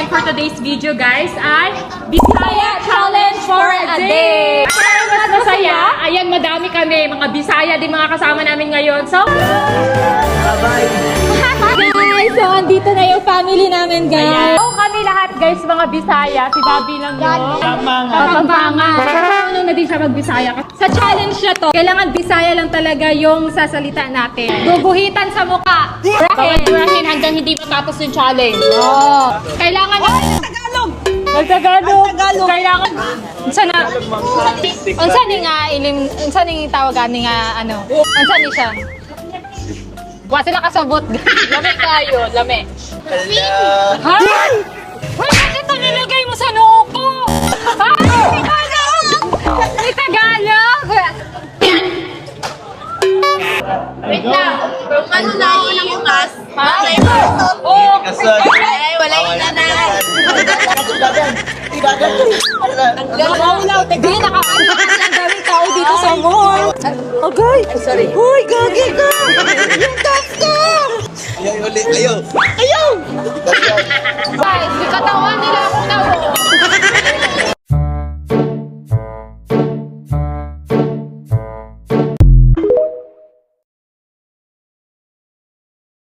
topic for today's video, guys, ay Bisaya Challenge for a Day! Para mas masaya, ayan, madami kami, mga Bisaya din mga kasama namin ngayon. So, Bye-bye! Guys, so andito na yung family namin, guys. so kami lahat, guys, mga Bisaya. Si Bobby lang yun. Kapampangan. Ano na din siya mag-Bisaya. Sa challenge na to, kailangan Bisaya lang talaga yung sasalita natin. Guguhitan sa mukha. Bawal hanggang hindi matapos yung challenge. Oh. Kailangan Tagalog! Kailangan... Sana... unsa ni nga ilim, unsa ni tawagan ni nga ano? Unsa ni siya? Wa sila kasabot. Lame tayo, lame. Hello! Ha? Hoy, bakit ang nilagay mo sa noo ko? Ha? May Tagalog! Wait lang. Kung ano na ako ng umas, Ha? oh, Kasal! ay, wala yung nanay. Hindi, nakaano ang daming tao dito sa mall. Okay. Sorry. Uy, gagi ka! Yung top ka! Ayaw ulit! Ayaw! Guys, di katawan nila akong nauo.